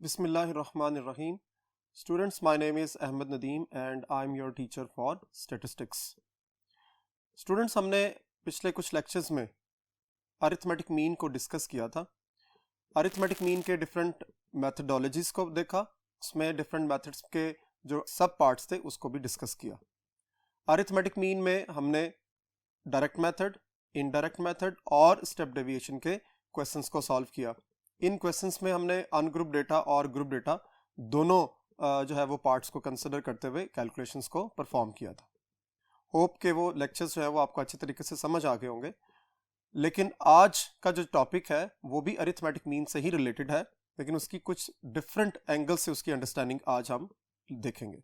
Bismillahirrahmanirrahim. Students, my name is Ahmed Nadeem and I am your teacher for statistics. Students, हमने पिछले कुछ lectures में arithmetic mean को discuss किया था. अरिथमेटिक मीन के डिफरेंट मैथडोलॉजीज को देखा, उसमें डिफरेंट मेथड्स के जो सब पार्ट्स थे उसको भी डिस्कस किया. अरिथमेटिक मीन में हमने डायरेक्ट मेथड, इनडायरेक्ट मेथड और स्टेप डेविएशन के क्वेश्चंस को सॉल्व किया. इन क्वेश्चंस में हमने अनग्रुप डेटा और ग्रुप डेटा दोनों जो है वो पार्ट्स को कंसिडर करते हुए कैलकुलेशंस को परफॉर्म किया था. होप के वो लेक्चर्स जो है वो आपको अच्छी तरीके से समझ आ गए होंगे. लेकिन आज का जो टॉपिक है वो भी अरिथमेटिक मीन से ही रिलेटेड है, लेकिन उसकी कुछ डिफरेंट एंगल से उसकी अंडरस्टैंडिंग आज हम देखेंगे.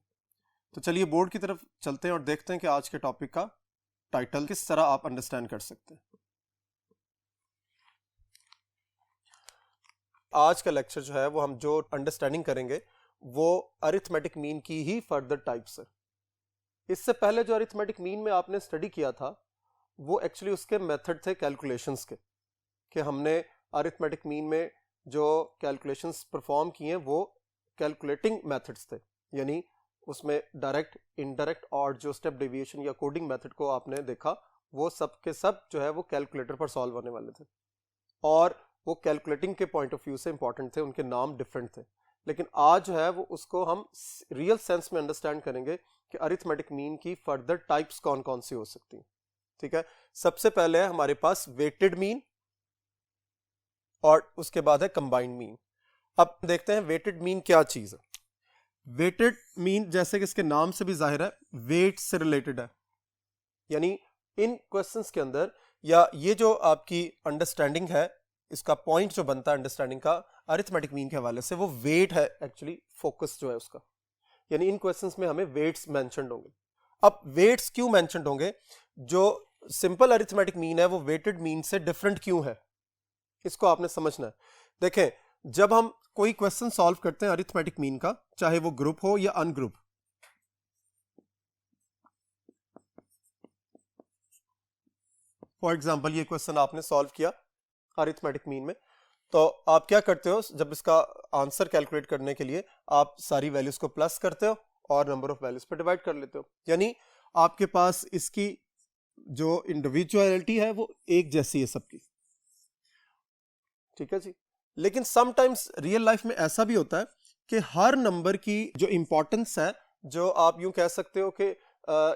तो चलिए बोर्ड की तरफ चलते हैं और देखते हैं कि आज के टॉपिक का टाइटल किस तरह आप अंडरस्टैंड कर सकते हैं. आज का लेक्चर जो है वो हम जो अंडरस्टैंडिंग करेंगे वो अरिथमेटिक मीन की ही फर्दर टाइप्स है. इससे पहले जो अरिथमेटिक मीन में आपने स्टडी किया था वो एक्चुअली उसके मेथड थे कैलकुलेशंस के, कि हमने अरिथमेटिक मीन में जो कैलकुलेशंस परफॉर्म किए हैं वो कैलकुलेटिंग मेथड्स थे, यानी उसमें डायरेक्ट, इनडायरेक्ट और जो स्टेप डेविएशन या कोडिंग मेथड को आपने देखा वो सब के सब जो है वो कैलकुलेटर पर सॉल्व होने वाले थे और वो कैलकुलेटिंग के पॉइंट ऑफ व्यू से इंपॉर्टेंट थे, उनके नाम डिफरेंट थे. लेकिन आज जो है वो उसको हम रियल सेंस में अंडरस्टैंड करेंगे कि अरिथमेटिक मीन की फर्दर टाइप्स कौन कौन सी हो सकती हैं. ठीक है, सबसे पहले है हमारे पास वेटेड मीन और उसके बाद है कंबाइंड मीन. अब देखते हैं वेटेड मीन क्या चीज है. वेटेड मीन जैसे कि इसके नाम से भी जाहिर है वेट से रिलेटेड है, यानी इन क्वेश्चंस के अंदर या ये जो आपकी अंडरस्टैंडिंग है, इसका पॉइंट जो बनता है अंडरस्टैंडिंग का अरिथमेटिक मीन के हवाले से वो वेट है. एक्चुअली फोकस जो है उसका, यानी इन क्वेश्चंस में हमें वेट्स मेंशन्ड होंगे. अब वेट्स क्यों मेंशन्ड होंगे? जो सिंपल अरिथमेटिक मीन है वो वेटेड मीन से डिफरेंट क्यों है, इसको आपने समझना है. देखें, जब हम कोई क्वेश्चन सॉल्व करते हैं अरिथमेटिक मीन का, चाहे वो ग्रुप हो या अनग्रुप, फॉर एग्जाम्पल ये क्वेश्चन आपने सॉल्व किया अरिथमेटिक मीन में, तो आप क्या करते हो, जब इसका आंसर कैलकुलेट करने के लिए आप सारी वैल्यूज को प्लस करते हो और नंबर ऑफ वैल्यूज पे डिवाइड कर लेते हो, यानी आपके पास इसकी जो इंडिविजुअलिटी है वो एक जैसी है सबकी. ठीक है जी. लेकिन समटाइम्स रियल लाइफ में ऐसा भी होता है कि हर नंबर की जो इंपॉर्टेंस है, जो आप यूं कह सकते हो कि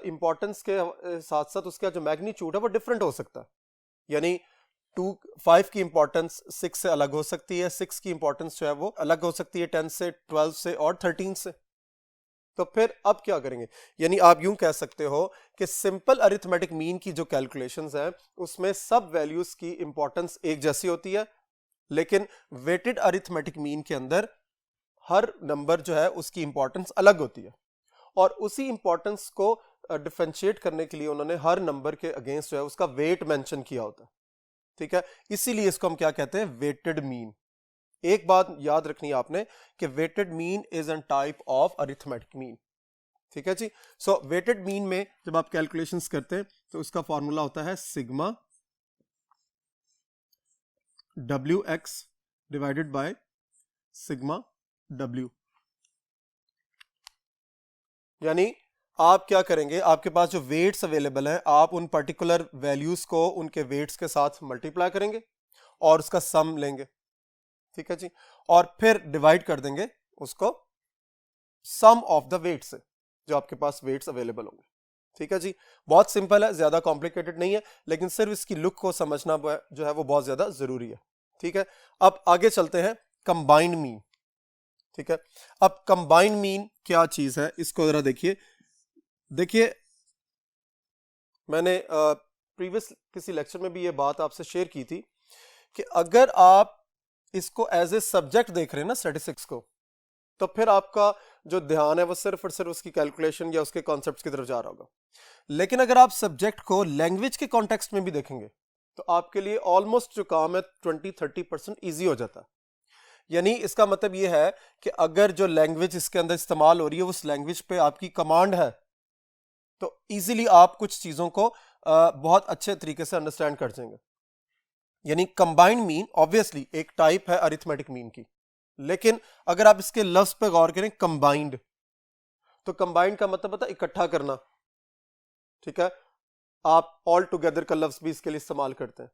इंपॉर्टेंस के साथ साथ उसका जो मैग्नीट्यूड है वो डिफरेंट हो सकता है. यानी 5 की इंपॉर्टेंस 6 से अलग हो सकती है, 6 की इंपॉर्टेंस जो है वो अलग हो सकती है 10 से, 12 से और 13 से. तो फिर अब क्या करेंगे, यानी आप यूं कह सकते हो कि सिंपल अरिथमेटिक मीन की जो कैलकुलेशंस है उसमें सब वैल्यूज की इंपॉर्टेंस एक जैसी होती है, लेकिन वेटेड अरिथमेटिक मीन के अंदर हर नंबर जो है उसकी इंपॉर्टेंस अलग होती है और उसी इंपॉर्टेंस को डिफरेंशिएट करने के लिए उन्होंने हर नंबर के अगेंस्ट जो है उसका वेट मेंशन किया होता है. ठीक है, इसीलिए इसको हम क्या कहते हैं, वेटेड मीन. एक बात याद रखनी है आपने कि weighted mean is an type of arithmetic mean. ठीक है जी. सो वेटेड मीन में जब आप कैलकुलेशंस करते हैं तो उसका फॉर्मूला होता है sigma WX divided by sigma W. यानी आप क्या करेंगे, आपके पास जो वेट्स अवेलेबल हैं आप उन पर्टिकुलर वैल्यूज को उनके वेट्स के साथ मल्टीप्लाई करेंगे और उसका सम लेंगे. ठीक है जी, और फिर डिवाइड कर देंगे उसको सम ऑफ द वेट से जो आपके पास वेट्स अवेलेबल होंगे. ठीक है जी, बहुत सिंपल है, ज्यादा कॉम्प्लिकेटेड नहीं है, लेकिन सिर्फ इसकी लुक को समझना जो है वो बहुत ज्यादा जरूरी है. ठीक है, अब आगे चलते हैं कंबाइंड मीन. ठीक है, अब कंबाइंड मीन क्या चीज है इसको जरा देखिए. मैंने प्रीवियस किसी लेक्चर में भी ये बात आपसे शेयर की थी कि अगर आप इसको एज ए सब्जेक्ट देख रहे हैं ना स्टैटिस्टिक्स को, तो फिर आपका जो ध्यान है वो सिर्फ और सिर्फ उसकी कैलकुलेशन या उसके कॉन्सेप्ट्स की तरफ जा रहा होगा. लेकिन अगर आप सब्जेक्ट को लैंग्वेज के कॉन्टेक्स्ट में भी देखेंगे तो आपके लिए ऑलमोस्ट जो काम है 20-30% ईजी हो जाता है. यानी इसका मतलब ये है कि अगर जो लैंग्वेज इसके अंदर इस्तेमाल हो रही है उस लैंग्वेज पे आपकी कमांड है तो इजीली आप कुछ चीजों को बहुत अच्छे तरीके से अंडरस्टैंड कर जाएंगे. यानी कंबाइंड मीन ऑब्वियसली एक टाइप है अरिथमेटिक मीन की, लेकिन अगर आप इसके लफ्ज पे गौर करें कंबाइंड, तो कंबाइंड का मतलब होता है इकट्ठा करना, ठीक है। आप ऑल टुगेदर का लफ्ज भी इसके लिए इस्तेमाल करते हैं,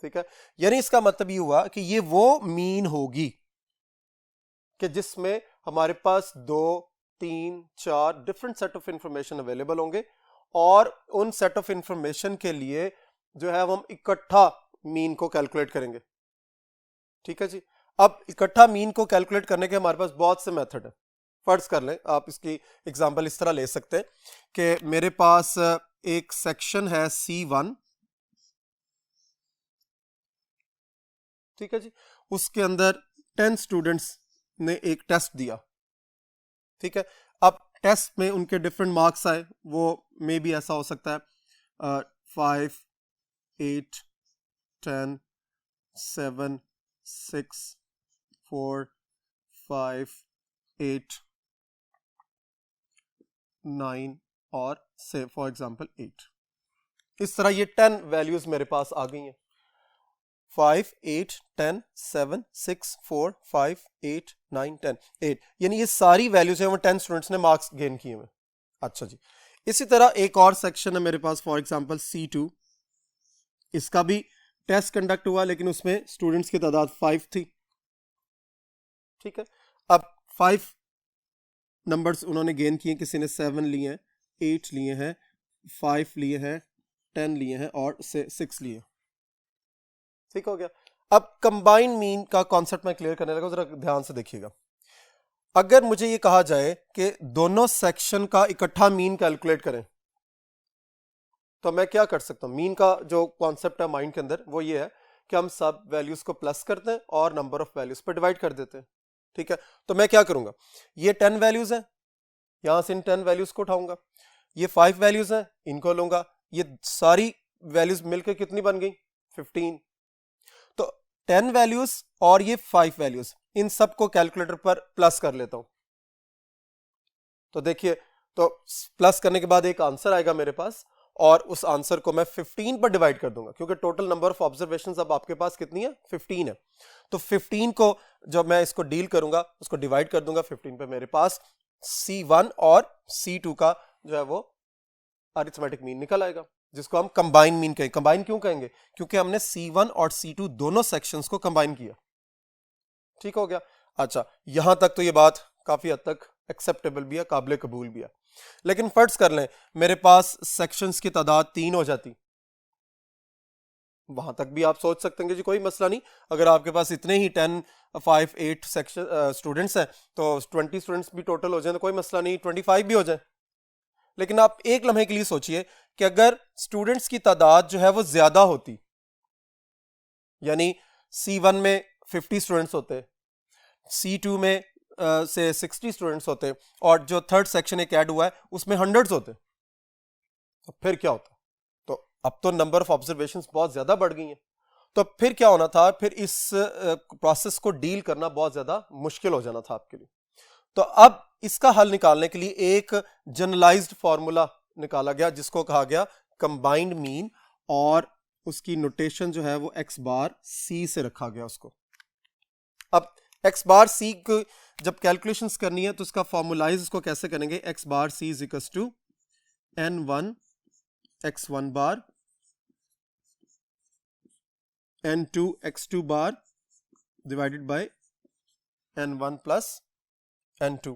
ठीक है। यानी इसका मतलब ये हुआ कि ये वो मीन होगी कि जिसमें हमारे पास 2, 3, 4 different set of information available होंगे और उन सेट ऑफ इंफॉर्मेशन के लिए जो है हम इकट्ठा मीन को कैलकुलेट करेंगे, ठीक है जी। अब इकट्ठा मीन को कैलकुलेट करने के हमारे पास बहुत से मेथड है। फर्ज कर लें, आप इसकी एग्जांपल इस तरह ले सकते हैं कि मेरे पास एक सेक्शन है C1, ठीक है जी। उसके अंदर 10 स्टूडेंट्स ने एक टेस्ट दिया, ठीक है। अब टेस्ट में उनके डिफरेंट मार्क्स आए, वो मे भी ऐसा हो सकता है 5, 8, 10, 7, 6, 4, 5, 8, 9 और से फॉर एग्जांपल 8। इस तरह ये 10 वैल्यूज मेरे पास आ गई हैं, 5, 8, 10, 7, 6, 4, 5, 8, 9, 10, 8, यानी ये सारी वैल्यूज हैं वो 10 स्टूडेंट्स ने मार्क्स गेन किए हुए। अच्छा जी, इसी तरह एक और सेक्शन है मेरे पास फॉर एग्जांपल C2, इसका भी टेस्ट कंडक्ट हुआ लेकिन उसमें स्टूडेंट्स की तादाद 5 थी, ठीक है। अब 5 नंबर्स उन्होंने गेन किए, किसी ने 7 लिए हैं, 8 लिए हैं, 5 लिए हैं, 10 लिए हैं और 6 लिए, ठीक हो गया। अब कंबाइंड मीन का कॉन्सेप्ट मैं क्लियर करने लगा, जरा ध्यान से देखिएगा। अगर मुझे ये कहा जाए कि दोनों सेक्शन का इकट्ठा मीन कैलकुलेट करें, तो मैं क्या कर सकता हूं? मीन का जो कॉन्सेप्ट है माइंड के अंदर वो ये है कि हम सब वैल्यूज को प्लस करते हैं और नंबर ऑफ वैल्यूज पर डिवाइड कर देते हैं, ठीक है। तो मैं क्या करूंगा, ये 10 वैल्यूज हैं, यहां से इन 10 वैल्यूज को उठाऊंगा, ये 5 वैल्यूज हैं, इनको लूंगा, ये सारी वैल्यूज मिलकर कितनी बन गई? 15। तो 10 वैल्यूज और ये 5 वैल्यूज, इन सब को कैलकुलेटर पर प्लस कर लेता हूं। तो देखिए, तो प्लस करने के बाद एक आंसर आएगा मेरे पास और उस आंसर को मैं 15 पर डिवाइड कर दूंगा, क्योंकि टोटल नंबर ऑफ ऑब्जर्वेशंस अब आपके पास कितनी है? 15 है। तो 15 को जब मैं इसको डील करूंगा, उसको डिवाइड कर दूंगा 15 पे, मेरे पास C1 और C2 का जो है वो अरिथमेटिक मीन निकल आएगा, जिसको हम कंबाइन मीन कहेंगे। कंबाइन क्यों कहेंगे? क्योंकि हमने C1 और C2 दोनों सेक्शंस को कंबाइन किया, ठीक हो गया। अच्छा, यहां तक तो ये बात काफी हद तक एक्सेप्टेबल भी है, काबिल कबूल भी है। लेकिन फर्ज कर लें मेरे पास सेक्शंस की तादाद 3 हो जाती, वहां तक भी आप सोच सकते हैं कि जी कोई मसला नहीं, अगर आपके पास इतने ही 10, 5, 8 सेक्शन स्टूडेंट्स हैं तो 20 स्टूडेंट्स भी टोटल हो जाए तो कोई मसला नहीं, 25 भी हो जाए। लेकिन आप एक लम्हे के लिए सोचिए कि अगर स्टूडेंट्स की तादाद जो है वो ज्यादा होती, यानी C1 में 50 स्टूडेंट्स होते, C2 में से 60 स्टूडेंट्स होते और जो थर्ड सेक्शन एक ऐड हुआ है उसमें हंड्रेड्स होते, तो फिर क्या होता? तो अब तो नंबर ऑफ ऑब्जर्वेशंस बहुत ज्यादा बढ़ गई हैं, तो फिर क्या होना था? फिर इस प्रोसेस को डील करना बहुत ज्यादा मुश्किल हो जाना था आपके लिए। तो अब इसका हल निकालने के लिए एक जनरलाइज्ड फॉर्मूला निकाला गया जिसको कहा गया कंबाइंड मीन, और उसकी नोटेशन जो है वो x बार c से रखा गया उसको। अब x बार c को जब कैलकुलेशंस करनी है तो उसका फॉर्मुलाइज उसको कैसे करेंगे? x bar c is equals to n1 x1 bar n2 x2 bar divided by n1 plus n2,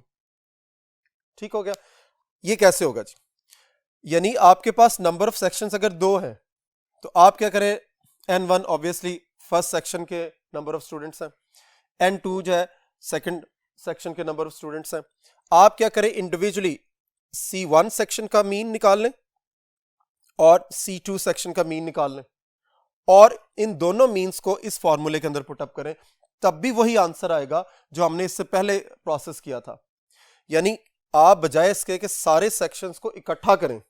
ठीक हो गया। ये कैसे होगा जी? यानी आपके पास नंबर ऑफ सेक्शंस अगर 2 हैं तो आप क्या करें? n1 ऑब्वियसली फर्स्ट सेक्शन के नंबर ऑफ स्टूडेंट्स हैं, n2 जो है सेकंड सेक्शन के नंबर ऑफ स्टूडेंट्स हैं। आप क्या करें? इंडिविजुअली C1 सेक्शन का मीन निकाल लें और C2 सेक्शन का मीन निकाल लें और इन दोनों मीन्स को इस फॉर्मूले के अंदर पुटअप करें, तब भी वही आंसर आएगा जो हमने इससे पहले प्रोसेस किया था। यानी आप बजाय इसके कि सारे सेक्शंस को इकट्ठा करें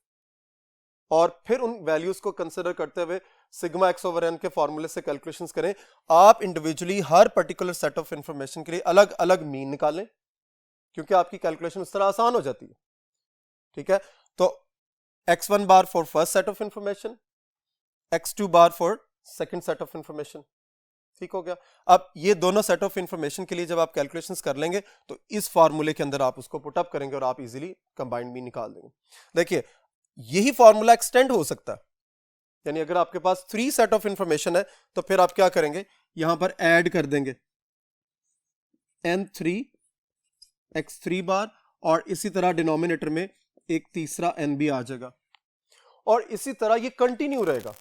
और फिर उन वैल्यूज को कंसिडर करते हुए सिग्मा एक्स ओवर एन के फॉर्मूले से कैलकुलेशंस करें, आप individually her particular set of information के लिए अलग अलग मीन निकालें, क्योंकि आपकी कैलकुलेशन उस तरह आसान हो जाती है, ठीक है। तो x1 bar for first set of information, x2 bar for second set of information, ठीक हो गया। अब ये दोनों सेट ऑफ इंफॉर्मेशन के लिए जब आप कैलकुलेशंस कर लेंगे तो इस फार्मूले के अंदर आप उसको पुट अप करेंगे और आप इजीली कंबाइंड मीन निकाल देंगे। देखिए यही फार्मूला एक्सटेंड हो सकता है, यानी अगर आपके पास 3 सेट ऑफ इंफॉर्मेशन है तो फिर आप क्या करेंगे, यहां पर ऐड कर देंगे n3 x3 बार और इसी तरह डिनोमिनेटर में एक तीसरा n भी आ जाएगा और इसी तरह ये कंटिन्यू रहेगा।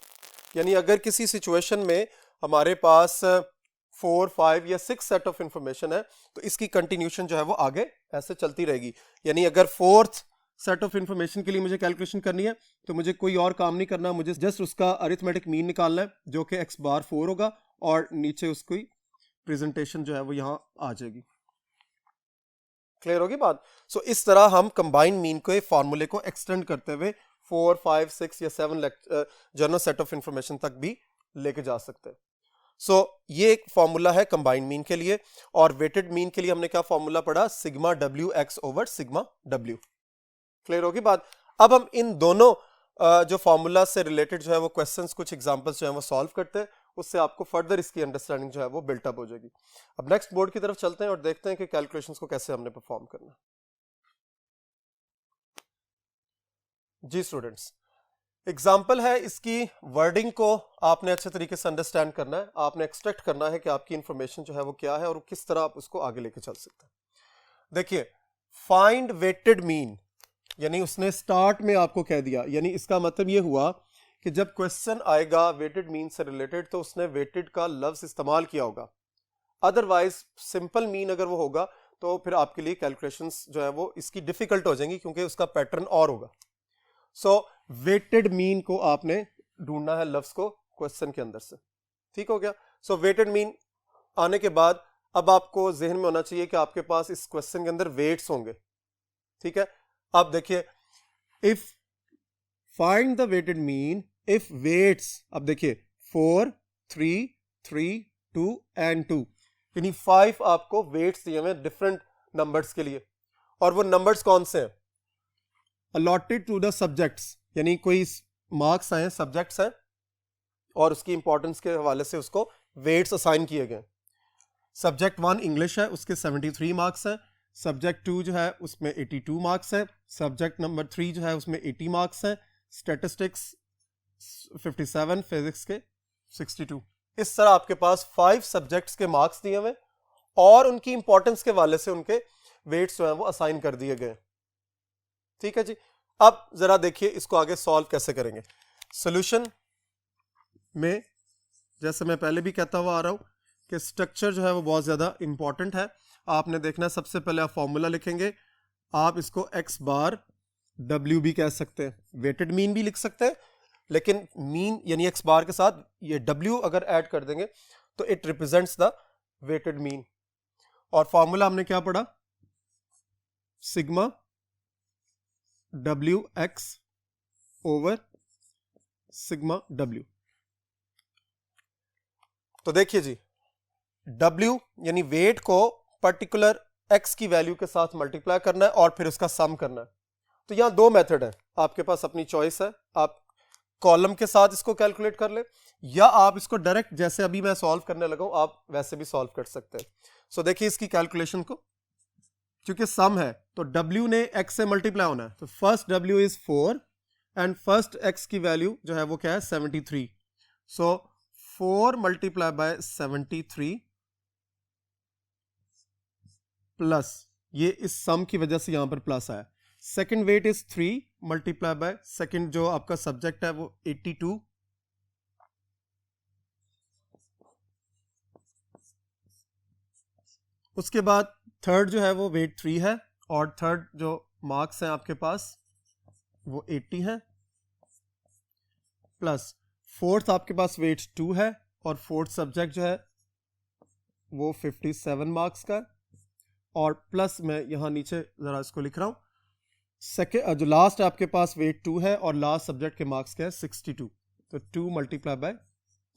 यानी अगर किसी सिचुएशन में हमारे पास 4, 5 या 6 सेट ऑफ इंफॉर्मेशन है तो इसकी कंटिन्यूशन जो है वो आगे ऐसे चलती रहेगी। यानी अगर 4th सेट ऑफ इंफॉर्मेशन के लिए मुझे कैलकुलेशन करनी है तो मुझे कोई और काम नहीं करना, मुझे जस्ट उसका अरिथमेटिक मीन निकालना है जो कि x बार 4 होगा और नीचे उसकी प्रेजेंटेशन जो है वो यहाँ आ जाएगी। क्लियर होगी बात? सो इस तरह हम कंबाइंड मीन के फॉर्मूले को एक्सटेंड करते हुए 4, 5, 6 या 7 जनरल सेट ऑफ इंफॉर्मेशन तक भी लेके जा सकते हैं। सो ये एक फॉर्मूला है कंबाइंड मीन के लिए। और वेटेड मीन के लिए हमने क्या फॉर्मूला पढ़ा, sigma W X over sigma W. Clear होगी बात? अब हम इन दोनों जो फॉर्मूला से रिलेटेड जो है वो क्वेश्चंस, कुछ एग्जांपल्स जो है वो सॉल्व करते हैं, उससे आपको फर्दर इसकी अंडरस्टैंडिंग जो है वो बिल्टअप हो जाएगी। अब नेक्स्ट बोर्ड की तरफ चलते हैं और देखते हैं कि कैलकुलेशंस को कैसे हमने परफॉर्म करना है। जी स्टूडेंट्स, एग्जाम्पल है, इसकी वर्डिंग को आपने अच्छे तरीके से अंडरस्टैंड करना है। आपने एक्सट्रैक्ट करना है कि आपकी इंफॉर्मेशन जो है वो क्या है और किस तरह आप उसको आगे लेके चल सकते हैं। देखिए, फाइंड वेटेड मीन, यानी उसने स्टार्ट में आपको कह दिया, यानी इसका मतलब ये हुआ कि जब क्वेश्चन आएगा वेटेड मीन से रिलेटेड तो उसने वेटेड का लफ्ज इस्तेमाल किया होगा। अदरवाइज सिंपल मीन अगर वो होगा तो फिर आपके लिए कैलकुलेशंस जो है वो इसकी डिफिकल्ट हो जाएंगी क्योंकि उसका पैटर्न और होगा। सो वेटेड मीन को आपने ढूंढना है लफ्ज को क्वेश्चन के अंदर से। ठीक हो गया? सो वेटेड मीन आने के बाद अब आपको जहन में होना चाहिए कि आपके पास इस क्वेश्चन के अंदर वेट्स होंगे। ठीक है, अब देखिए, if find the weighted mean if weights, अब देखिए 4, 3, 3, 2 एंड 2, यानी 5 आपको वेट्स दिए हुए डिफरेंट नंबर्स के लिए। और वो नंबर्स कौन से हैं? अलॉटेड टू द सब्जेक्ट्स, यानी कोई मार्क्स हैं, सब्जेक्ट्स हैं और उसकी इंपॉर्टेंस के हवाले से उसको वेट्स असाइन किए गए। सब्जेक्ट 1 इंग्लिश है, उसके 73 मार्क्स हैं। सब्जेक्ट 2 जो है उसमें 82 मार्क्स है। सब्जेक्ट नंबर 3 जो है उसमें 80 मार्क्स हैं। स्टैटिस्टिक्स 57, फिजिक्स के 62। इस तरह आपके पास 5 सब्जेक्ट्स के मार्क्स दिए हुए और उनकी इंपॉर्टेंस के हवाले से उनके वेट्स जो है वो असाइन कर दिए गए। ठीक है जी, अब जरा देखिए इसको आगे सॉल्व कैसे करेंगे। सॉल्यूशन में जैसे मैं पहले भी कहता हुआ आ रहा हूं कि स्ट्रक्चर जो है वो बहुत ज्यादा इंपॉर्टेंट है। आपने देखना है, सबसे पहले आप फॉर्मूला लिखेंगे, आप इसको x बार w भी कह सकते हैं, वेटेड मीन भी लिख सकते हैं, लेकिन मीन यानी x बार के साथ ये w अगर ऐड कर देंगे तो it represents the weighted mean. और फॉर्मूला हमने क्या पढ़ा, sigma W X over sigma W. तो देखिए जी, W यानी वेट को पर्टिकुलर x की वैल्यू के साथ मल्टीप्लाई करना है और फिर उसका सम करना है। तो यहां दो मेथड है, आपके पास अपनी चॉइस है। आप कॉलम के साथ इसको कैलकुलेट कर ले या आप इसको डायरेक्ट जैसे अभी मैं सॉल्व करने लगा हूं आप वैसे भी सॉल्व कर सकते हैं। सो देखिए इसकी कैलकुलेशन को, क्योंकि सम है तो W ने x से मल्टीप्लाई होना है, तो first W is 4 and first x की वैल्यू जो है वो क्या है 73। सो 4 मल्टीप्लाई बाय 73 प्लस, ये इस सम की वजह से यहां पर प्लस आया। Second weight is 3 multiply by second जो आपका सब्जेक्ट है वो 82, उसके बाद थर्ड जो है वो वेट 3 है और थर्ड जो मार्क्स हैं आपके पास वो 80 है, प्लस फोर्थ आपके पास वेट 2 है और फोर्थ सब्जेक्ट जो है वो 57 मार्क्स का, और प्लस मैं यहां नीचे जरा इसको लिख रहा हूं, सेकेंड जो लास्ट आपके पास वेट 2 है और लास्ट सब्जेक्ट के मार्क्स क्या है 62, तो 2 मल्टीप्लाई बाय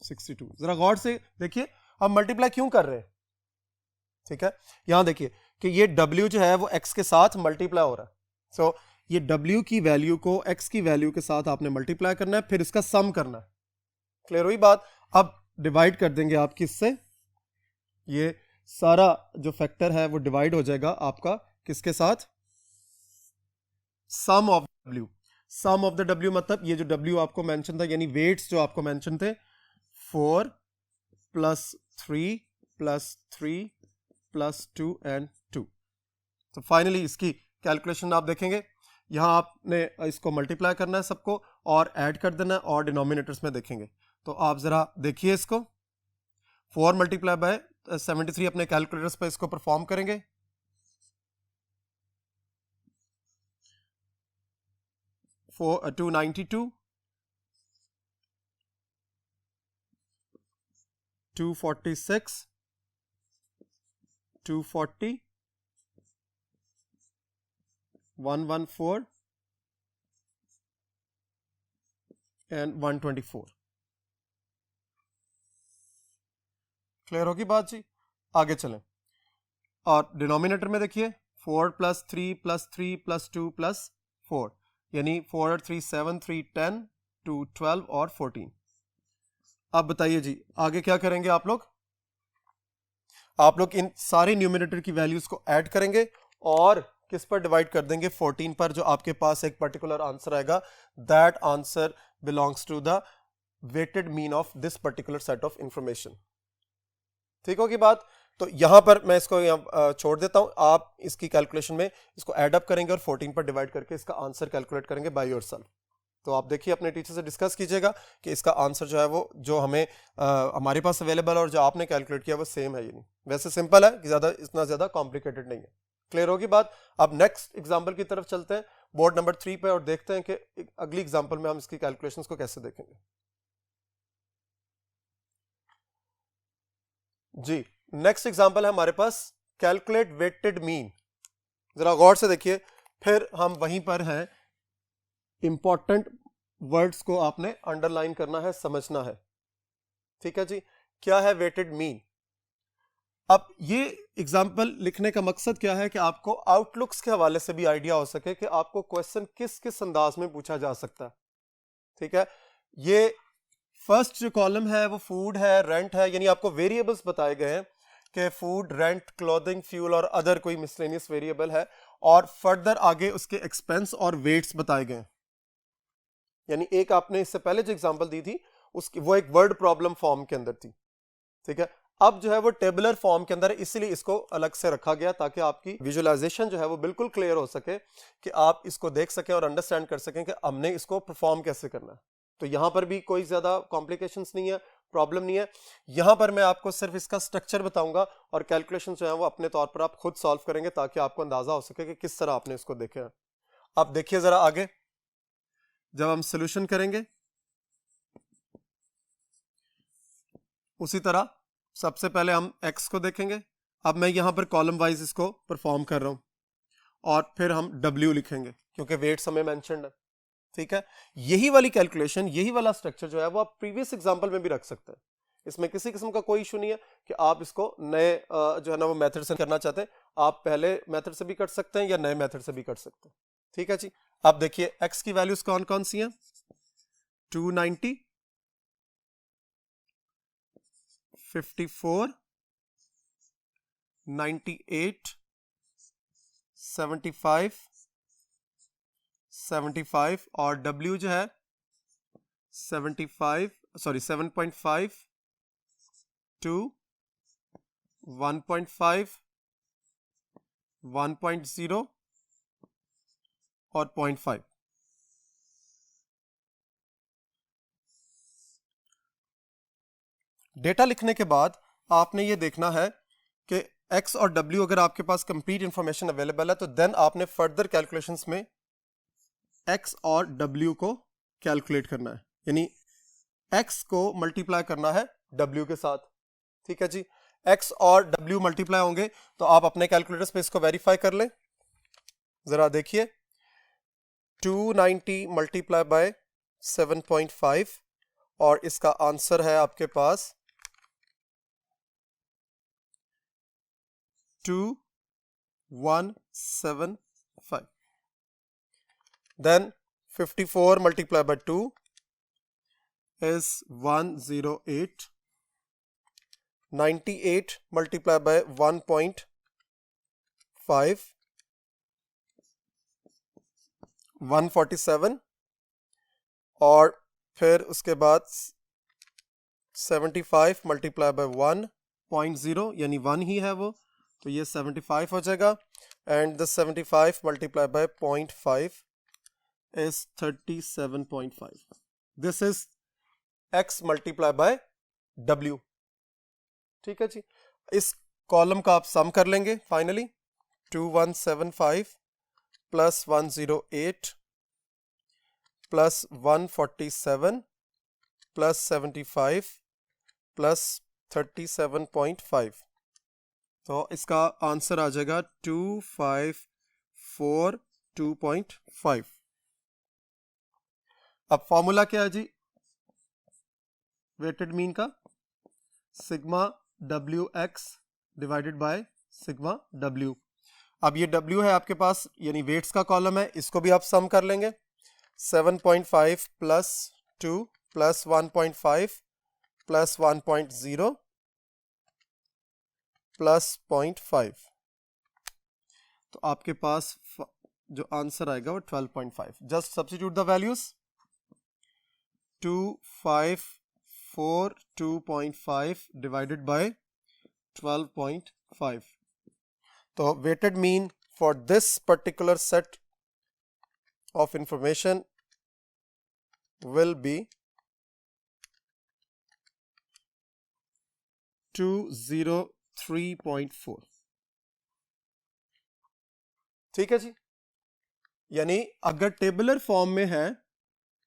62। जरा गौर से देखिए हम मल्टीप्लाई क्यों कर रहे हैं। ठीक है, यहां देखिए कि ये W जो है वो x के साथ मल्टीप्लाई हो रहा है। सो ये W की वैल्यू को x की वैल्यू के साथ आपने मल्टीप्लाई करना है, फिर इसका सम करना है। क्लियर हुई बात? अब डिवाइड कर देंगे आप किससे, ये सारा जो फैक्टर है वो डिवाइड हो जाएगा आपका किसके साथ, sum of W। Sum of the W मतलब ये जो W आपको मेंशन था, यानी वेट्स जो आपको मेंशन थे, 4 प्लस 3 प्लस 3 प्लस 2 एंड 2। तो फाइनली इसकी कैलकुलेशन आप देखेंगे, यहां आपने इसको मल्टीप्लाई करना है सबको और ऐड कर देना है और डिनोमिनेटर्स में देखेंगे। तो आप जरा देखिए इसको, 4 मल्टीप्लाई बाय 73 अपने कैलकुलेटर्स पे इसको परफॉर्म करेंगे। 292, 246, 240, 114 एंड 124। क्लियर होगी बात जी? आगे चलें और डिनोमिनेटर में देखिए 4 प्लस 3 प्लस 3 प्लस 2 प्लस 4, यानी 4 और 3 7, 3 10, 2 12 और 14। अब बताइए जी आगे क्या करेंगे आप लोग इन सारे न्यूमिनेटर की वैल्यूज को ऐड करेंगे और किस पर डिवाइड कर देंगे, 14 पर, जो आपके पास एक पर्टिकुलर आंसर आएगा। That answer belongs to the weighted mean of this particular set of information. ठीक होगी बात? तो यहां पर मैं इसको यहाँ छोड़ देता हूं, आप इसकी कैलकुलेशन में इसको ऐड अप करेंगे और 14 पर डिवाइड करके इसका आंसर कैलकुलेट करेंगे बाय योरसेल्फ। तो आप देखिए अपने टीचर से डिस्कस कीजिएगा कि इसका आंसर जो है वो जो हमें हमारे पास अवेलेबल है और जो आपने कैलकुलेट किया वो सेम है या नहीं। वैसे सिंपल है कि इतना ज्यादा कॉम्प्लिकेटेड नहीं है। क्लियर होगी बात? अब नेक्स्ट एग्जाम्पल की तरफ चलते हैं, बोर्ड नंबर 3 पे, और देखते हैं कि अगली एग्जाम्पल में हम इसकी कैलकुलेशंस को कैसे देखेंगे। जी नेक्स्ट एग्जाम्पल है हमारे पास कैलकुलेट वेटेड मीन। जरा गौर से देखिए, फिर हम वहीं पर हैं, इंपॉर्टेंट वर्ड्स को आपने अंडरलाइन करना है, समझना है। ठीक है जी, क्या है वेटेड मीन? अब ये एग्जाम्पल लिखने का मकसद क्या है कि आपको आउटलुक्स के हवाले से भी आइडिया हो सके कि आपको क्वेश्चन किस किस अंदाज में पूछा जा सकता है। ठीक है, ये फर्स्ट जो कॉलम है वो फूड है, रेंट है, यानी आपको वेरिएबल्स बताए गए हैं कि फूड, रेंट, क्लोथिंग, फ्यूल और अदर कोई मिसलेनियस वेरिएबल है, और फर्दर आगे उसके एक्सपेंस और वेट्स बताए गए हैं। यानी एक आपने इससे पहले जो एग्जांपल दी थी उसकी वो एक वर्ड प्रॉब्लम फॉर्म के अंदर थी। ठीक है, अब जो है वो टेबुलर फॉर्म के अंदर है, इसलिए इसको अलग से रखा गया ताकि आपकी विजुअलाइजेशन जो है वो बिल्कुल क्लियर हो सके कि आप इसको देख सकें और अंडरस्टैंड कर सकें कि हमने इसको परफॉर्म कैसे करना है। तो यहां पर भी कोई ज्यादा कॉम्प्लिकेशंस नहीं है, प्रॉब्लम नहीं है। यहां पर मैं आपको सिर्फ इसका स्ट्रक्चर बताऊंगा और कैलकुलेशन जो है वो अपने तौर पर आप खुद सॉल्व करेंगे ताकि आपको अंदाजा हो सके कि किस तरह आपने इसको देखा है। अब देखिए जरा आगे, जब हम सोल्यूशन करेंगे उसी तरह सबसे पहले हम x को देखेंगे। अब मैं यहां पर कॉलम वाइज इसको परफॉर्म कर रहा हूं और फिर हम w लिखेंगे क्योंकि वेट्स हमें मेंशन्ड है। ठीक है, यही वाली कैलकुलेशन, यही वाला स्ट्रक्चर जो है वो आप प्रीवियस एग्जांपल में भी रख सकते हैं। इसमें किसी किस्म का कोई इशू नहीं है कि आप इसको नए जो है ना वो मेथड से करना चाहते हैं, आप पहले मेथड से भी कर सकते हैं या नए मेथड से भी कर सकते हैं। ठीक है जी, अब देखिए x की वैल्यूज कौन कौन सी हैं, 290, 54, 98, 75, 75 और W जो है 7.5 to 1.5, 1.0 और 0.5। डेटा लिखने के बाद आपने ये देखना है कि x और w अगर आपके पास कंप्लीट इंफॉर्मेशन अवेलेबल है तो देन आपने फर्दर कैलकुलेशंस में x और w को कैलकुलेट करना है, यानी x को मल्टीप्लाई करना है w के साथ। ठीक है जी, x और w मल्टीप्लाई होंगे तो आप अपने कैलकुलेटर्स पे इसको वेरीफाई कर लें। जरा देखिए 290 मल्टीप्लाई बाय 7.5 और इसका आंसर है आपके पास 2175। Then 54 multiplied by 2 is 108 98 multiply by 1.5 147 और फिर उसके बाद 75 मल्टीप्लाई बाय 1.0 यानी 1 ही है वो, तो ये 75 हो जाएगा and the 75 multiply by 0.5 is 37.5. This is x multiply by w. ठीक है जी, इस कॉलम का आप सम कर लेंगे finally 2175 plus 108 plus 147 plus 75 plus 37.5, तो इसका आंसर आ जाएगा 2542.5. अब फॉर्मूला क्या है जी वेटेड मीन का, sigma W x divided by sigma W. अब ये डब्ल्यू है आपके पास यानी वेट्स का कॉलम है, इसको भी आप सम कर लेंगे 7.5 प्लस 2 प्लस 1.5 प्लस 1.0 प्लस 0.5, तो आपके पास जो आंसर आएगा वो 12.5. Just substitute the values 2542.5 divided by 12.5. तो weighted mean for this particular set of information will be 203.4. ठीक है जी, यानी अगर टेबलर फॉर्म में है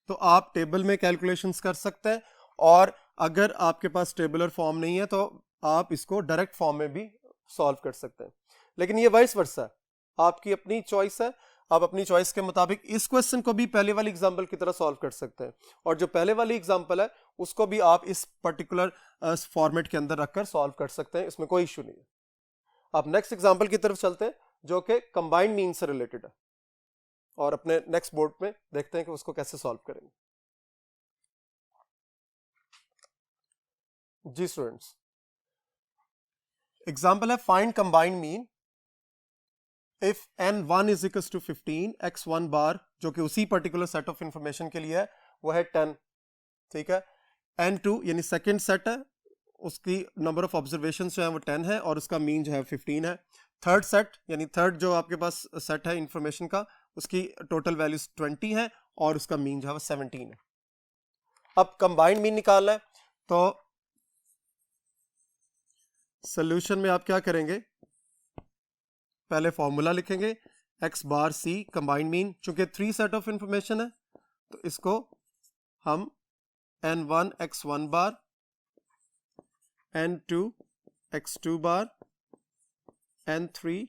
तो आप टेबल में कैलकुलेशंस कर सकते हैं, और अगर आपके पास टेबलर फॉर्म नहीं है तो आप इसको डायरेक्ट फॉर्म में भी सॉल्व कर सकते हैं. लेकिन ये वाइस वर्सा है, आपकी अपनी चॉइस है, आप अपनी चॉइस के मुताबिक इस क्वेश्चन को भी पहले वाली एग्जांपल की तरह सॉल्व कर सकते हैं, और जो पहले वाली एग्जांपल है उसको भी आप इस पर्टिकुलर फॉर्मेट के अंदर रखकर सॉल्व कर सकते हैं, इसमें कोई इशू नहीं है. आप नेक्स्ट एग्जांपल की तरफ चलते हैं जो कि कंबाइंड मीन से रिलेटेड है, और अपने नेक्स्ट बोर्ड में देखते हैं कि उसको कैसे सॉल्व करेंगे. जी स्टूडेंट्स, एग्जांपल है find combined mean if n1 is equal to 15, x1 bar जो कि उसी पर्टिकुलर सेट ऑफ इंफॉर्मेशन के लिए है वो है 10. ठीक है, n2 यानी सेकंड सेट है, उसकी नंबर ऑफ ऑब्जर्वेशन जो है वो 10 है और उसका मीन जो है 15 है. थर्ड सेट यानी थर्ड जो आपके पास सेट है इंफॉर्मेशन का, उसकी टोटल वैल्यूज 20 है और उसका मीन जो है वो 17 है. अब कंबाइंड मीन निकालना है, तो सॉल्यूशन में आप क्या करेंगे, पहले फॉर्मूला लिखेंगे x bar c combined mean, चूंकि 3 सेट ऑफ इंफॉर्मेशन है तो इसको हम n1 x1 bar, n2 x2 bar, n3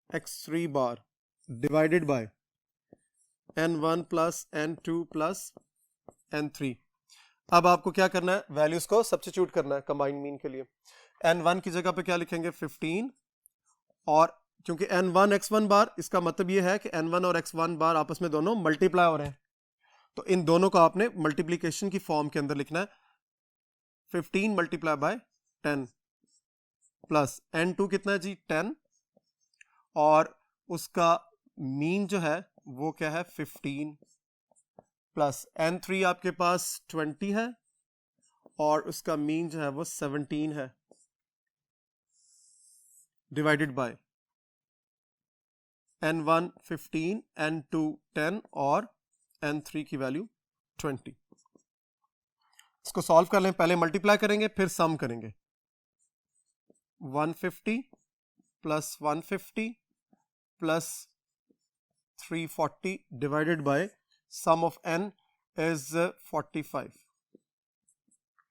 x3 bar divided by n1 plus n2 plus n3. अब आपको क्या करना है, वैल्यूज को सब्स्टिट्यूट करना है कंबाइंड मीन के लिए. n1 की जगह पे क्या लिखेंगे 15, और क्योंकि n1 x1 बार इसका मतलब ये है कि n1 और x1 बार आपस में दोनों मल्टीप्लाई हो रहे हैं, तो इन दोनों को आपने मल्टीप्लिकेशन की फॉर्म के अंदर लिखना है. 15 मल्टीप्लाई बाय 10 प्लस n2 कितना है जी 10, और उसका मीन जो है वो क्या है 15, प्लस n3 आपके पास 20 है और उसका मीन जो है वो 17 है, डिवाइडेड बाय n1 15, n2 10 और n3 की वैल्यू 20. इसको सॉल्व कर लें, पहले मल्टीप्लाई करेंगे फिर सम करेंगे. 150 plus 150 plus 340 divided by sum of n is 45.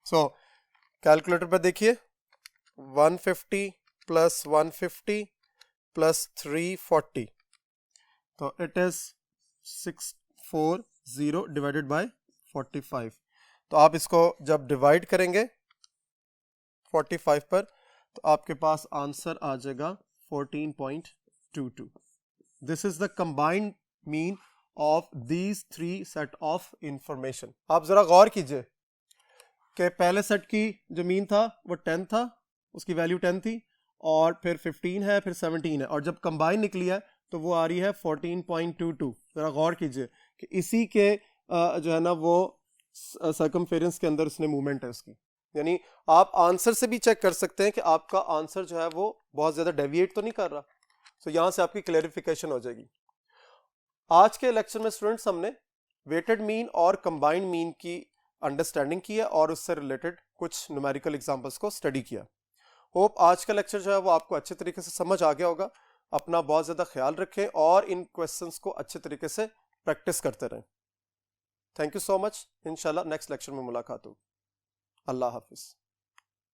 So calculator पर देखिए 150 प्लस 150 प्लस 340, तो इट इज 640 डिवाइडेड बाय 45. तो आप इसको जब डिवाइड करेंगे 45 पर तो आपके पास आंसर आ जाएगा 14.22. This is the combined mean of these 3 set of information. आप जरा गौर कीजिए कि पहले सेट की जो मीन था वो 10 था उसकी वैल्यू 10 थी, और फिर 15 है, फिर 17 है, और जब कंबाइन निकली है तो वो आ रही है 14.22। ज़रा गौर कीजिए कि इसी के जो है ना वो सर्कमफेरेंस के अंदर उसने मूवमेंट है उसकी। यानी आप आंसर से भी चेक कर सकते हैं कि आपका आंसर जो है वो बहुत ज़्यादा डेविएट तो नहीं कर रहा। सो यहाँ से आपकी क्लैरिफिकेशन हो जाएगी। आज के लेक्चर में स्टूडेंट्स हमने वेटेड मीन और कंबाइंड मीन की अंडरस्टैंडिंग की है और उससे रिलेटेड कुछ न्यूमेरिकल एग्जांपल्स को स्टडी किया। होप आज का लेक्चर जो है वो आपको अच्छे तरीके से समझ आ गया होगा। अपना बहुत ज़्यादा ख्याल रखें और इन क्वेश्चंस को अच्छे तरीके से प्रैक्टिस करते रहें। Thank you so much. इंशाल्लाह नेक्स्ट लेक्चर में मुलाकात होगी। अल्लाह हाफिज़।